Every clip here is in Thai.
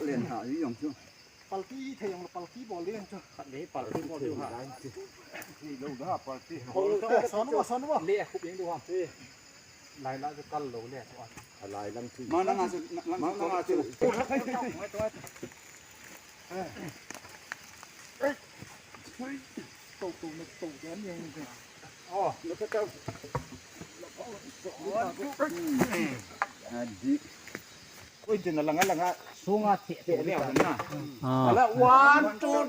เรียนหาอยู่ยังชั่วปัลกี้เทียงปัลกี้บอลเลี้ยงชั่วขัดนี้ปัลกี้บอลอยู่หานี่ลูกนะปัลกี้สอนว่าเลี้ยคุบเองดูครับลายละจะกันโหลเนี่ยอะไรลังที่มาลังอาจุมาลังอาจุตู่นึกตู่แกนยังไงอ๋อแล้วก็เจ้าดีโอ้ยจริงๆลังสูงอ่ะเตะแล้วนะแล้ววันจุด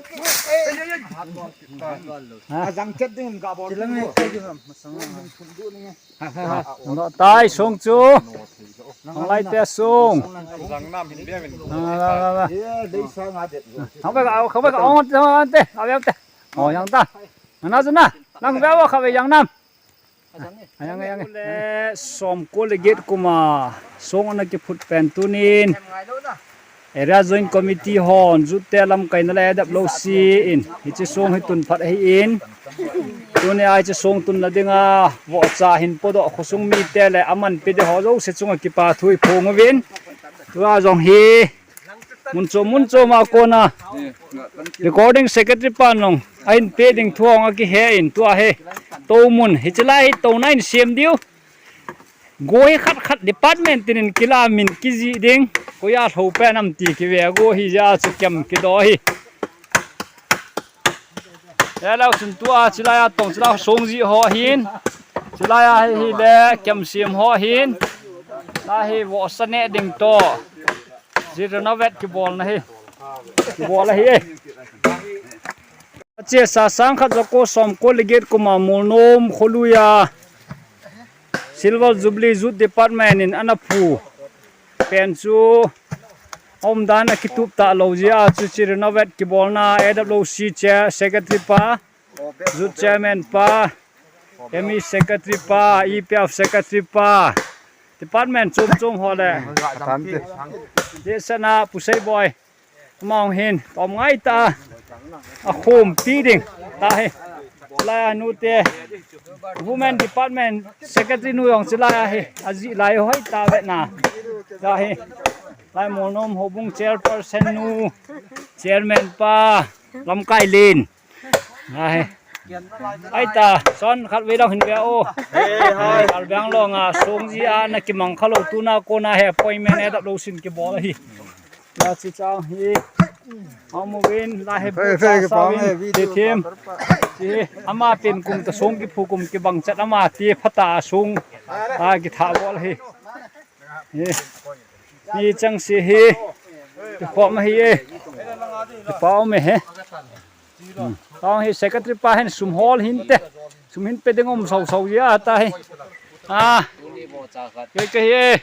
จังเจ็ดนี่กับบอลลังไงตายส่งจูของไล่แต่ส่งลังน้ำหินเบี้ยเป็นได้สร้างอาเด็ดเขาไปเอาเตะเอาแบบเตะอ๋อยังตาน่าจะน่ะลังแบบว่าเขาไปยังน้ำยังและสมกุลเกตกุมาส่งอันนั้นพุทธเป็นตุนินราชคอมมิตี้ฮอนจุดเตลำไก่นั่นแหละดับโลซีอินที่จะส่งให้ตุนพัดให้อินตัวนี้อาจจะส่งตุนละดึงวอจ่าหินปดขส่งมีเตลอามันไปเดหอเราเสร็จส่งกิปาทุยพงวินตัวจงฮีมุนโจมาโกนะ recording secretary ปานลงไอ้เพดิ่งทวงอากิเฮอินตัวเฮโตมุนฮิจไลโตนัยเสียมดิวโกยขัด department ตินกิลามินกิจิดิงก็ยาถูกแปนำตีกิเวโกฮิจาสุกยมกิดอฮิแล้วสุนตัวจิลายตงจิลาสงจีหอหินจิลายฮิเลกมเสียมหอหินลาฮิวอสเนดิงโตจิรนเวทกิบอลนะฮิกิบอลละฮิเจสาสังขจโกสมโคลิเกตกุมาโมโนมโคลุยาซิลเวอร์จูบลีจูดดีพาร์ตเมนต์อินอนาพูเป็นจูอมดานะคิตุบตาโลจิอาจูจิรนเวทกิบอลนาเอดับโลซีเชเซกเตรีปาจูดเชแมนปาเอมีเซกเตรีปาอีพีเอฟเซกเตรีปาดีพาร์ตเมนต์จุ่มฮอลเลยเจสนาผู้ใช้บอยมองเห็นตอมไงตาอาคมตีดิ่งตาเฮลายนูเต Women Department Secretary นูยองสิลายเฮอาจิลายห้อยตาเวน่าตาเฮลายโมนมหบุง Chairperson นู Chairman ป้าลำไก่ลินตาเฮไอตาสอนขัดเวลาหินเบโอขัดเบียงลงสงจีอานักกิมังขลุ่ตุนาโกนาเฮปอยเมนเอดับโลสินกิบอลฮีลาสิจ้าฮีอามูวินลาเฮบุษสาวินเดทิมที่อามาเป็นกุมตะสงกิผู้กุมกิบังจัดอามาที่พัตตาสงกิถาวรฮีนี่จังสิฮีที่ขวบมาฮีที่เป้าไม่เฮต้องให้เซกเตอร์ป้าเห็นสุมฮอลหินเตสุมหินเป็นงมเสาเยอะตายเฮ้ยเฮ้ย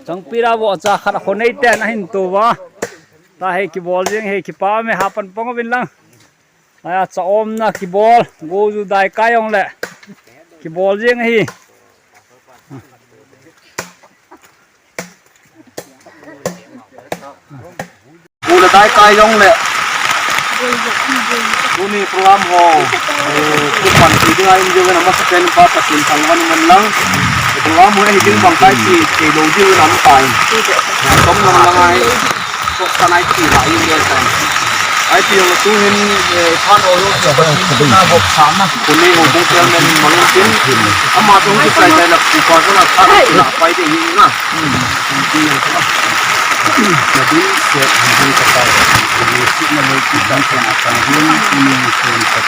จังปีละวอจ่าขัดคนในเต้นหินตัววะตาให้กีบอลยังให้กีป้าไม่หาปันปองวินลังจะอมนะกีบอลกูอยู่ได้ใกล้องแหละกีบอลยังให้กูจะได้ใกล้องแหละกูนี่โปรแกรมโหกูปั่นที่ได้ยังจะนำมาสแกนภาพตัดสินทางวันมันลังโปรแกรมมันให้ดึงบางใต้ที่โดนยืดน้ำไปต้องนำลังไงก็ทนายที่หลายอย่างเดียวกันไอ้ที่เราตู้เห็นท่านโอ้ยแบบนี้น่าบกช้ำนะคนนี้โอ้โหเจ้ามันมันกินอามาตรงที่ใส่ใจหลักอุปกรณ์ก็หลักท่านหลักไปได้ยังนะดีนะครับjadi setiap hari kita memiliki tantangan ini sempat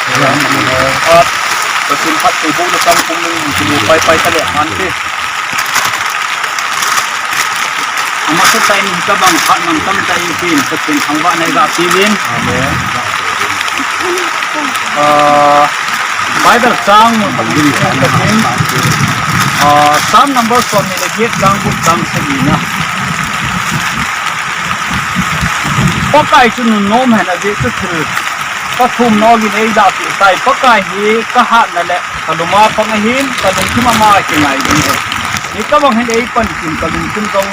bersempat tubuh dalam kuning pai-pai tadi nanti maksud saya ini kita bangkat nonton saya ingin seperti angkat naik pilih Bible sang memberi some numbers from the gate ganggu gang seginaปักไก่จุนโน้มเห็นอะไรก็คือก็ทุ่มนอกินเองดาบใส่ปักไก่ฮีก็หันนั่นแหละกระดูมาปังหินกระดูขึ้นมาเก่งไงนี่ก็บางเห็นไอ้ปันกินกระดูขึ้นตรง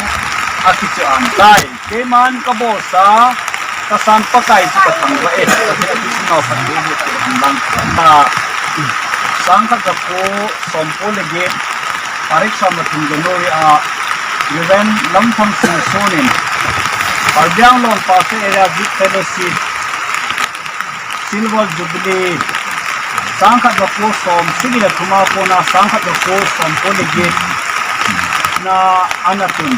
อาทิตย์อันได้เกมันก็บอกซะกระสันปักไก่ที่กระทั่งว่าที่นอพันธุ์ที่ทำบังตาสังขจะโพสมโพเลเกตปาริชามาถึงกันโดยเรื่องลำพังสิ่งโซนิน Karbiang Long Pasir Area Youth Fellowship Silver Jubilee Sangkat Bako Som Sige na tumapo na Sangkat Bako Som Poligit na anatun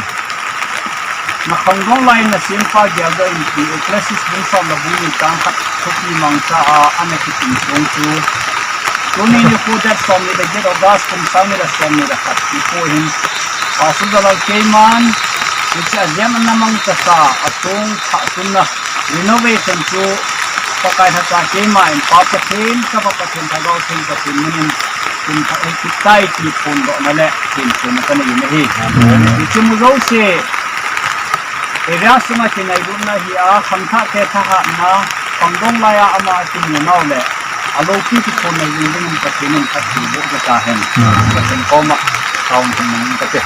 na kangdong lain na simpa diaga inti eklesis bunsa na bumi Sangkat Suki Mangsa anakitin songsu Tunin yu kudat som nila git ogas kung sang nila som nila katipuhin pasudalal kayman which azem namang kasa atong sunna renovation to pakai hata kema in papatin sa papatin tagaw tin patin munin tin pakitai ti pundo nale tin puno kana yinahi ichumugaw si area suma tinaydun na hiya khamtha ke thaha na pangdong laya ama tin naule aloki ti puno yindin patinin patibo ka hen patin koma kaum tin kate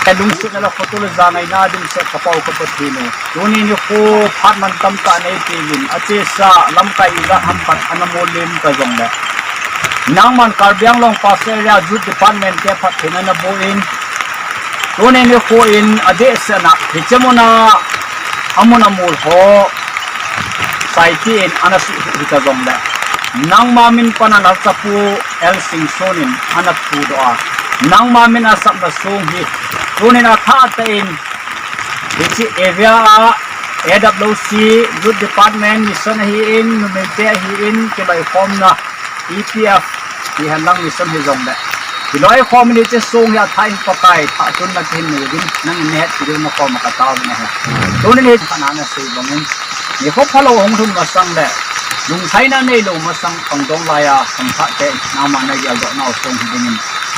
kadung sinala photo zangai na din sa kapaw ko patino tunin yu ko phatman tamta nei tigin ache sa lamkai ga hampat anamolim ka jongla nangman Karbiang Long Pasir Area Youth Department ke phathina na boin tunin yu ko in ade sana hichemona amuna mul ho saitin anasu ka jongla nang mamin panana sapu el singsonin anak pu doa nang mamin asap na sunghi tunin athatain ichi area AWC Youth Department mission hi in numete hi in ke bai form na EPF hi halang mission hi jong da kiloi form ni che sung ya thain pakai tha tun na tin ni din nang net ti ma ko ma ka taw na ha tunin hi panana sei bangin ni ko phalo hong thum ma sang da lung sai na nei lo ma sang pangdong laya samtha te na ma na ya do na sung hi din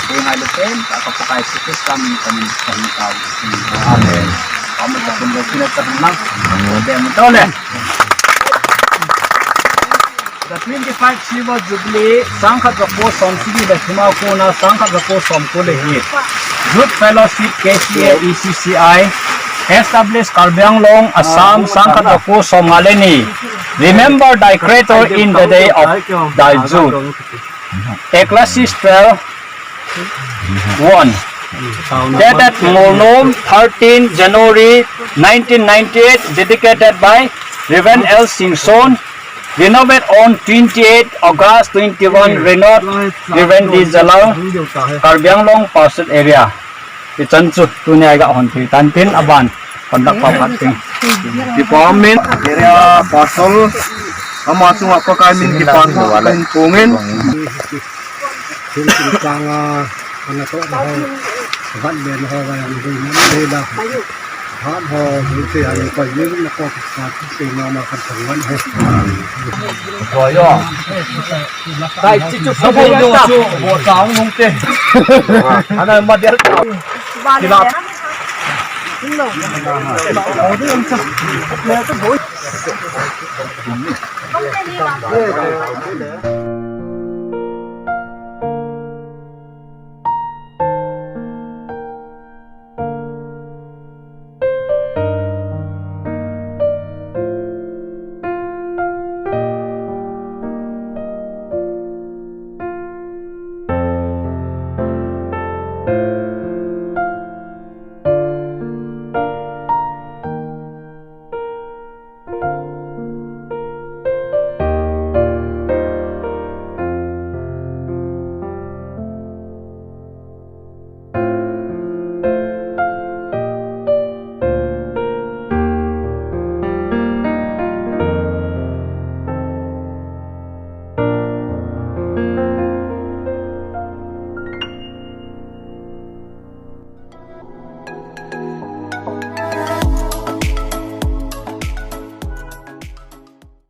dengan lepen tak pakai sikis kami tahu amen kami terbentuk kita tenang dan betul the 25 Silver Jubilee Sangkat Bako Som Sigi da Khima Kona Sangkat Bako Som Poligit Youth Fellowship KCA ECCI established Karbiang Long Assam Sangkat Bako Som Ngaleni remember thy creator in the day of thy youth Ecclesiastes 12:1 dated Molnom 13 January 1998 dedicated by Reverend L. Singson renovated on 28 August 21 Renot Reverend D. Jalal Karbiang Long Pasir Area Ichanchu tunya ga honti tantin aban kondak papating department area parcel amatsu apakah min department pungin Tanga ana to na ho van ben ho ga yang dui na le da han ho ni se ai ko yin na ko sa se na ma kan thang wan he rồi yo dai chi chu so bo yo chu bo chang hong te ana ma der ki la ho de ông sao le to boi không thể đi vào